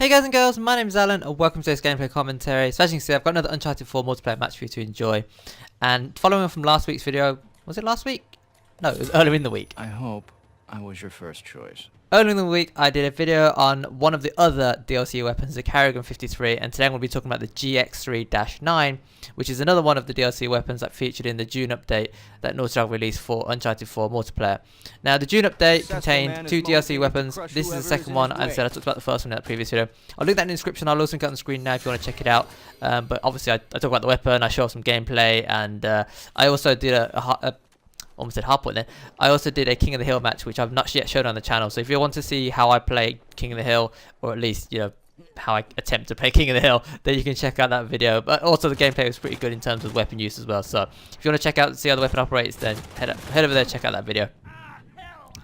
Hey guys and girls, my name is Alan and welcome to this gameplay commentary. So as you can see, I've got another Uncharted 4 multiplayer match for you to enjoy. And following on from last week's video, was it last week? No, it was earlier in the week. I hope I was your first choice. Earlier in the week, I did a video on one of the other DLC weapons, the Carrigan 53, and today I'm going to be talking about the GX3-9, which is another one of the DLC weapons that featured in the June update that Naughty Dog released for Uncharted 4 multiplayer. Now, the June update contained two DLC weapons. This is the second one. As I said, I talked about the first one in that previous video. I'll link that in the description. I'll also link it on the screen now if you want to check it out. But obviously, I talk about the weapon, I show some gameplay, and I also did almost said hard point then. I also did a King of the Hill match, which I've not yet shown on the channel. So if you want to see how I play King of the Hill, or at least, you know, how I attempt to play King of the Hill, then you can check out that video. But also the gameplay was pretty good in terms of weapon use as well. So if you want to check out, see how the weapon operates, then head over there, check out that video.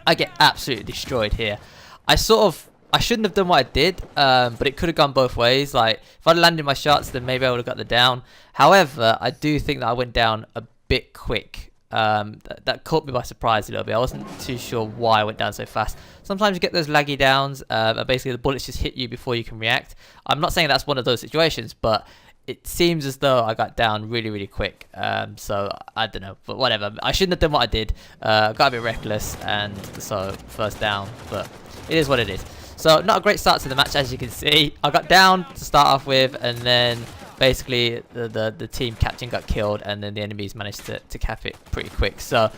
I get absolutely destroyed here. I shouldn't have done what I did, but it could have gone both ways. Like, if I'd landed my shots, then maybe I would have got the down. However, I do think that I went down a bit quick. That caught me by surprise a little bit. I wasn't too sure why I went down so fast. Sometimes you get those laggy downs, and basically the bullets just hit you before you can react. I'm not saying that's one of those situations, but it seems as though I got down really, really quick. So I don't know, but whatever. I shouldn't have done what I did. Got a bit reckless, and so first down. But it is what it is. So not a great start to the match, as you can see. I got down to start off with, and then basically the team captain got killed, and then the enemies managed to cap it pretty quick. So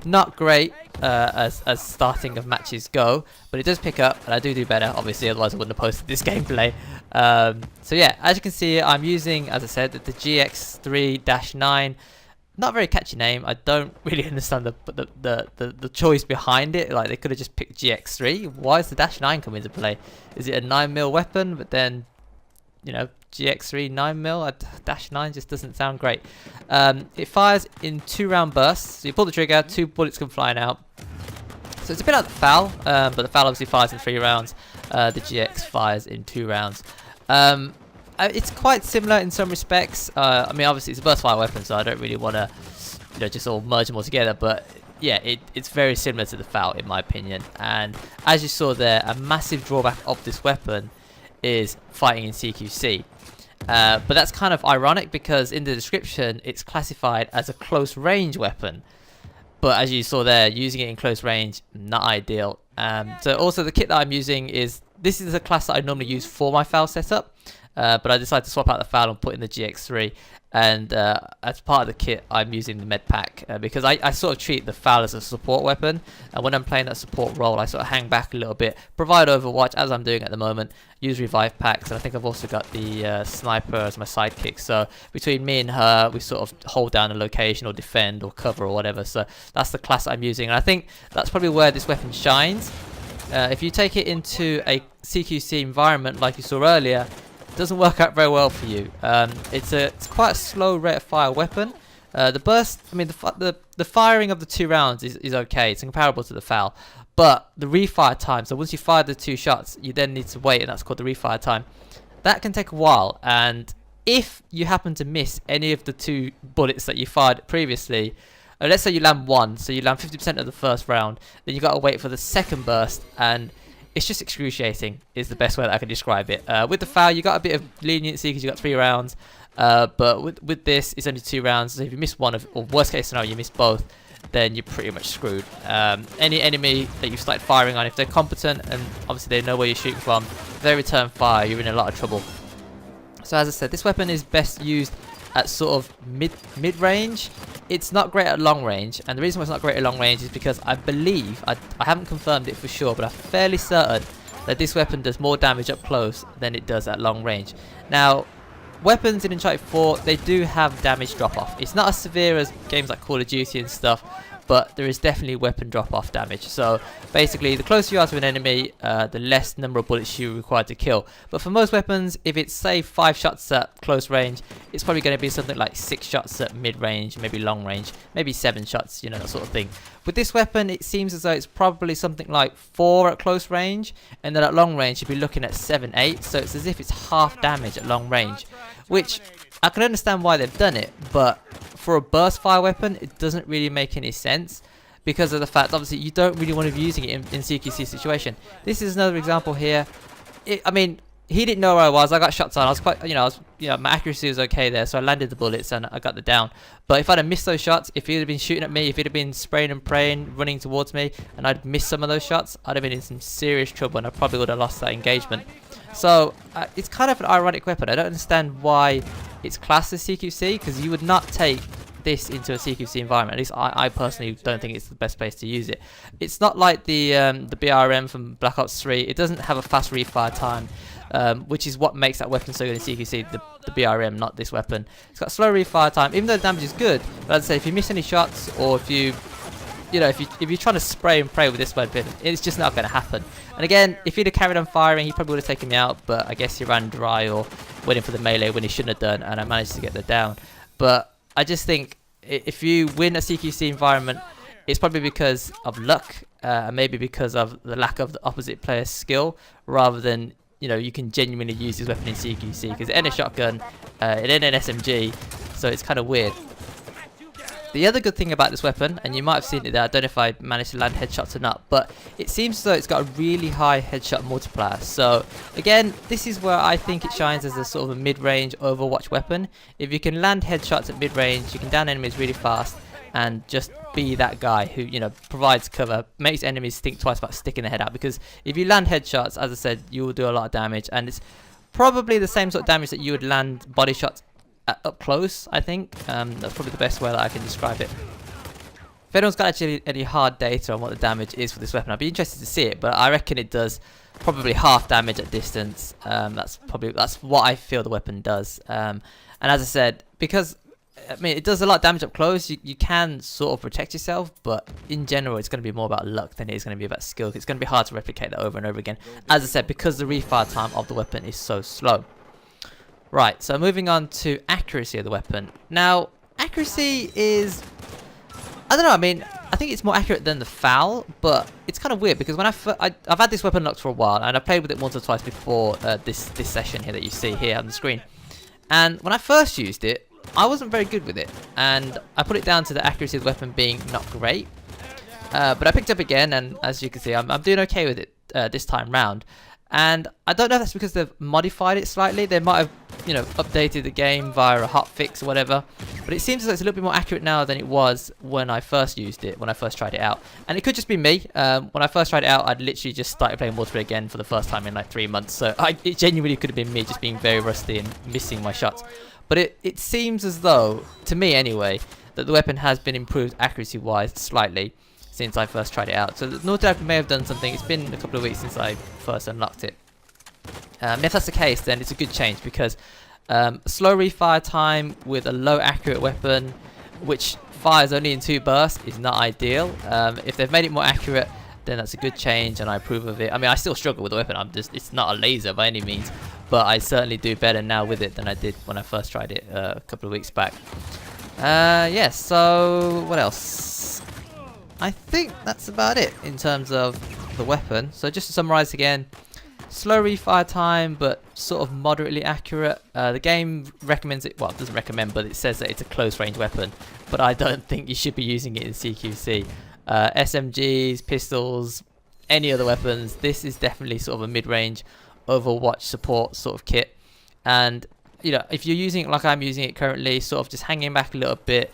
not great as starting of matches go, but it does pick up, and I do better, obviously, otherwise I wouldn't have posted this gameplay. So yeah, as you can see, I'm using, as I said, the GX3-9. Not a very catchy name. I don't really understand the choice behind it. Like, they could have just picked GX3. Why does the -9 come into play? Is it a 9mm weapon? But then, you know, GX3 9mm, -9 just doesn't sound great. It fires in 2-round bursts. So you pull the trigger, 2 bullets come flying out. So it's a bit like the FAL, but the FAL obviously fires in 3 rounds. The GX fires in 2 rounds. It's quite similar in some respects. I mean, obviously it's a burst fire weapon, so I don't really want to, you know, just all merge them all together. But yeah, it's very similar to the FAL in my opinion. And as you saw there, a massive drawback of this weapon is fighting in CQC. But that's kind of ironic because in the description it's classified as a close range weapon. But as you saw there, using it in close range, not ideal. So also the kit that I'm using this is a class that I normally use for my FAL setup. But I decided to swap out the FAL and put in the GX3. And as part of the kit, I'm using the med pack because I sort of treat the FAL as a support weapon. And when I'm playing that support role, I sort of hang back a little bit, provide overwatch as I'm doing at the moment, use revive packs, and I think I've also got the sniper as my sidekick. So between me and her, we sort of hold down a location or defend or cover or whatever. So that's the class I'm using, and I think that's probably where this weapon shines. If you take it into a CQC environment like you saw earlier, doesn't work out very well for you. It's quite a slow rate of fire weapon. The burst, I mean, the firing of the 2 rounds is okay. It's comparable to the FAL, but the refire time. So once you fire the 2 shots, you then need to wait, and that's called the refire time. That can take a while, and if you happen to miss any of the 2 bullets that you fired previously, let's say you land 1, so you land 50% of the first round, then you got to wait for the second burst, and it's just excruciating is the best way that I can describe it. With the FAL, you got a bit of leniency because you got 3 rounds. But with this, it's only 2 rounds. So if you miss one, or worst case scenario, you miss both, then you're pretty much screwed. Any enemy that you've started firing on, if they're competent and obviously they know where you're shooting from, if they return fire, you're in a lot of trouble. So as I said, this weapon is best used at sort of mid-range. It's not great at long range, and the reason why it's not great at long range is because I believe, I haven't confirmed it for sure, but I'm fairly certain that this weapon does more damage up close than it does at long range. Now, weapons in Uncharted 4, they do have damage drop-off. It's not as severe as games like Call of Duty and stuff, but there is definitely weapon drop-off damage. So basically, the closer you are to an enemy, the less number of bullets you're required to kill. But for most weapons, if it's say 5 shots at close range, it's probably going to be something like 6 shots at mid-range, maybe long range, maybe 7 shots, you know, that sort of thing. With this weapon, it seems as though it's probably something like 4 at close range, and then at long range, you'd be looking at 7, 8. So it's as if it's half damage at long range, which I can understand why they've done it, but for a burst fire weapon, it doesn't really make any sense because of the fact, obviously, you don't really want to be using it in CQC situation. This is another example here. I mean, he didn't know where I was. I got shots on. I was quite, my accuracy was okay there, so I landed the bullets and I got the down. But if I'd have missed those shots, if he'd have been shooting at me, if he'd have been spraying and praying, running towards me, and I'd missed some of those shots, I'd have been in some serious trouble and I probably would have lost that engagement. So it's kind of an ironic weapon. I don't understand why it's classed as CQC, because you would not take this into a CQC environment. At least I personally don't think it's the best place to use it. It's not like the BRM from Black Ops 3. It doesn't have a fast refire time, which is what makes that weapon so good in CQC. The BRM, not this weapon. It's got slow refire time, even though the damage is good. But as I say, if you miss any shots, or if you're trying to spray and pray with this weapon, it's just not going to happen. And again, if he'd have carried on firing, he probably would have taken me out. But I guess he ran dry or went in for the melee when he shouldn't have done, and I managed to get the down. But I just think if you win a CQC environment, it's probably because of luck, maybe because of the lack of the opposite player's skill, rather than you can genuinely use this weapon in CQC, because it ain't a shotgun, it ain't an SMG, so it's kind of weird. The other good thing about this weapon, and you might have seen it there, I don't know if I managed to land headshots or not, but it seems as though it's got a really high headshot multiplier. So again, this is where I think it shines as a sort of a mid-range Overwatch weapon. If you can land headshots at mid-range, you can down enemies really fast, and just be that guy who provides cover, makes enemies think twice about sticking their head out. Because if you land headshots, as I said, you will do a lot of damage, and it's probably the same sort of damage that you would land body shots up close. I think that's probably the best way that I can describe it. If anyone's got actually any hard data on what the damage is for this weapon, I'd be interested to see it, but I reckon it does probably half damage at distance. That's what I feel the weapon does. And as I said, because it does a lot of damage up close, you can sort of protect yourself, but in general it's going to be more about luck than it is going to be about skill. It's going to be hard to replicate that over and over again, as I said, because the refire time of the weapon is so slow. Right, so moving on to accuracy of the weapon. Now, accuracy is, I don't know, I think it's more accurate than the FAL, but it's kind of weird because when I've had this weapon locked for a while, and I played with it once or twice before this session here that you see here on the screen. And when I first used it, I wasn't very good with it, and I put it down to the accuracy of the weapon being not great. But I picked up again, and as you can see, I'm doing okay with it this time round. And I don't know if that's because they've modified it slightly. They might have, updated the game via a hotfix or whatever. But it seems as though it's a little bit more accurate now than it was when I first used it, when I first tried it out. And it could just be me. When I first tried it out, I'd literally just started playing multiplayer again for the first time in like 3 months. So it genuinely could have been me just being very rusty and missing my shots. But it seems as though, to me anyway, that the weapon has been improved accuracy-wise slightly since I first tried it out. So Naughty may have done something. It's been a couple of weeks since I first unlocked it. If that's the case, then it's a good change, because slow refire time with a low accurate weapon, which fires only in 2 bursts, is not ideal. If they've made it more accurate, then that's a good change, and I approve of it. I still struggle with the weapon. It's not a laser by any means, but I certainly do better now with it than I did when I first tried it a couple of weeks back. Yeah, so what else? I think that's about it in terms of the weapon. So just to summarize again, slow refire time, but sort of moderately accurate. The game recommends it, well, it doesn't recommend, but it says that it's a close range weapon, but I don't think you should be using it in CQC. SMGs, pistols, any other weapons, this is definitely sort of a mid-range Overwatch support sort of kit. And if you're using it like I'm using it currently, sort of just hanging back a little bit,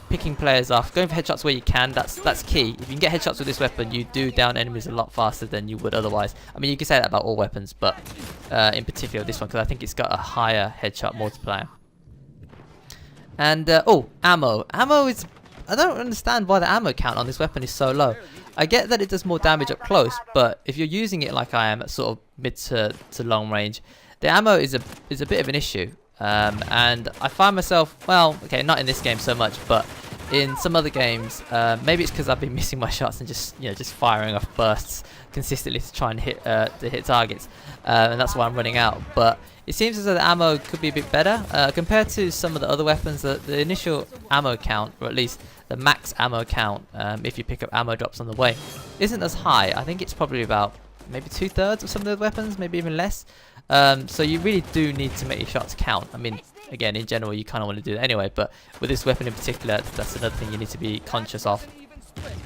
picking players off, going for headshots where you can, that's key. If you can get headshots with this weapon, you do down enemies a lot faster than you would otherwise. You can say that about all weapons, but in particular this one, because I think it's got a higher headshot multiplier. And ammo is, I don't understand why the ammo count on this weapon is so low. I get that it does more damage up close, but if you're using it like I am at sort of mid to long range, the ammo is a bit of an issue. And I find myself, well, okay, not in this game so much, but in some other games, maybe it's because I've been missing my shots and just firing off bursts consistently to try and hit targets, and that's why I'm running out. But it seems as though the ammo could be a bit better compared to some of the other weapons. The initial ammo count, or at least the max ammo count, if you pick up ammo drops on the way, isn't as high. I think it's probably about maybe 2/3 of some of the weapons, maybe even less. So you really do need to make your shots count. Again, in general, you kind of want to do that anyway, but with this weapon in particular, that's another thing you need to be conscious of.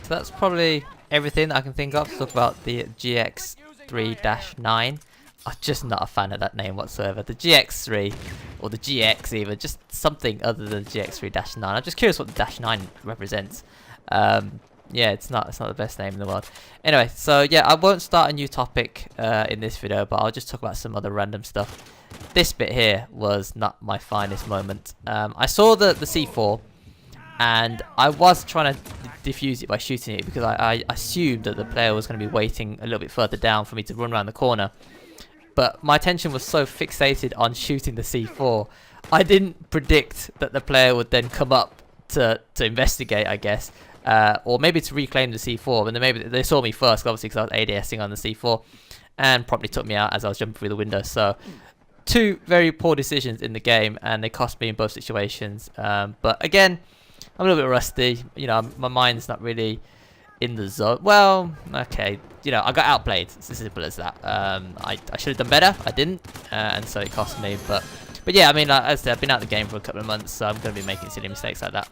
So that's probably everything that I can think of to talk about the GX3-9. I'm just not a fan of that name whatsoever. The GX3, or the GX even, just something other than GX3-9. I'm just curious what the -9 represents. Yeah, it's not the best name in the world. Anyway, so yeah, I won't start a new topic in this video, but I'll just talk about some other random stuff. This bit here was not my finest moment. I saw the C4, and I was trying to defuse it by shooting it because I assumed that the player was going to be waiting a little bit further down for me to run around the corner. But my attention was so fixated on shooting the C4, I didn't predict that the player would then come up to investigate, I guess. Or maybe to reclaim the C4, and then maybe they saw me first, obviously, because I was ADSing on the C4, and probably took me out as I was jumping through the window. So, two very poor decisions in the game, and they cost me in both situations. But again, I'm a little bit rusty. You know, my mind's not really in the zone. Well, okay, you know, I got outplayed. It's as simple as that. I should have done better. I didn't, and so it cost me. But yeah, I mean, like, as I said, I've been out of the game for a couple of months, so I'm going to be making silly mistakes like that.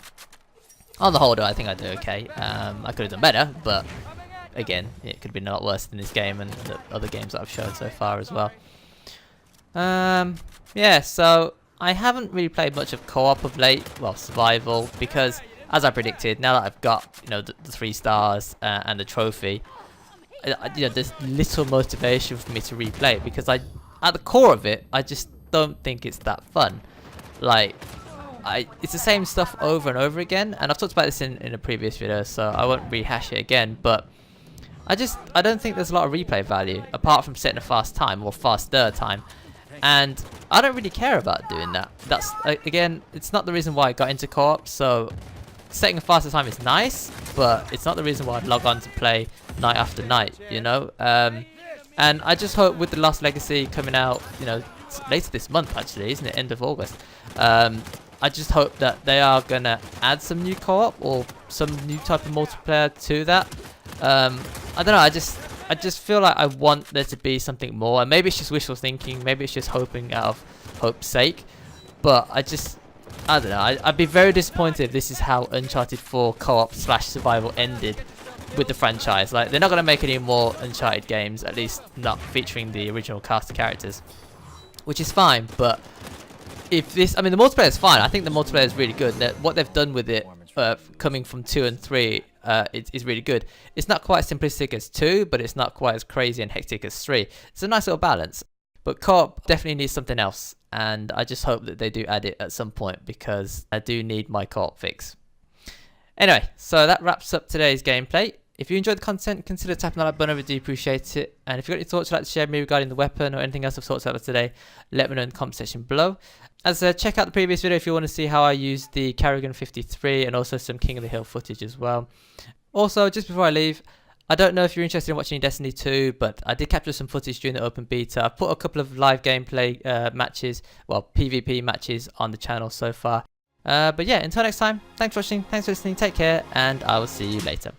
On the whole, though, I think I do okay. I could have done better, but again, it could have been a lot worse in this game and the other games that I've shown so far as well. Yeah, so I haven't really played much of co-op of late, well, survival, because as I predicted, now that I've got, you know, the 3 stars and the trophy, you know, there's little motivation for me to replay it, because at the core of it, I just don't think it's that fun. Like, it's the same stuff over and over again, and I've talked about this in a previous video, so I won't rehash it again, but I don't think there's a lot of replay value, apart from setting a fast time, or faster time, and I don't really care about doing that. That's, again, it's not the reason why I got into co-op, so setting a faster time is nice, but it's not the reason why I'd log on to play night after night, you know? And I just hope with The Lost Legacy coming out, you know, later this month actually, isn't it? End of August. I just hope that they are going to add some new co-op or some new type of multiplayer to that. I don't know, I just feel like I want there to be something more, and maybe it's just wishful thinking, maybe it's just hoping out of hope's sake, but I don't know, I'd be very disappointed if this is how Uncharted 4 co-op / survival ended with the franchise. Like, they're not going to make any more Uncharted games, at least not featuring the original cast of characters, which is fine, but if this, I mean, the multiplayer is fine. I think the multiplayer is really good. What they've done with it, coming from 2 and 3, is really good. It's not quite as simplistic as 2, but it's not quite as crazy and hectic as 3. It's a nice little balance. But co-op definitely needs something else, and I just hope that they do add it at some point, because I do need my co-op fix. Anyway, so that wraps up today's gameplay. If you enjoyed the content, consider tapping that like button, I would do appreciate it. And if you've got any thoughts you'd like to share with me regarding the weapon or anything else I've talked about today, let me know in the comment section below. As check out the previous video if you want to see how I used the Carrigan 53 and also some King of the Hill footage as well. Also, just before I leave, I don't know if you're interested in watching Destiny 2, but I did capture some footage during the open beta. I've put a couple of live gameplay matches, well, PvP matches on the channel so far. But yeah, until next time, thanks for watching, thanks for listening, take care, and I will see you later.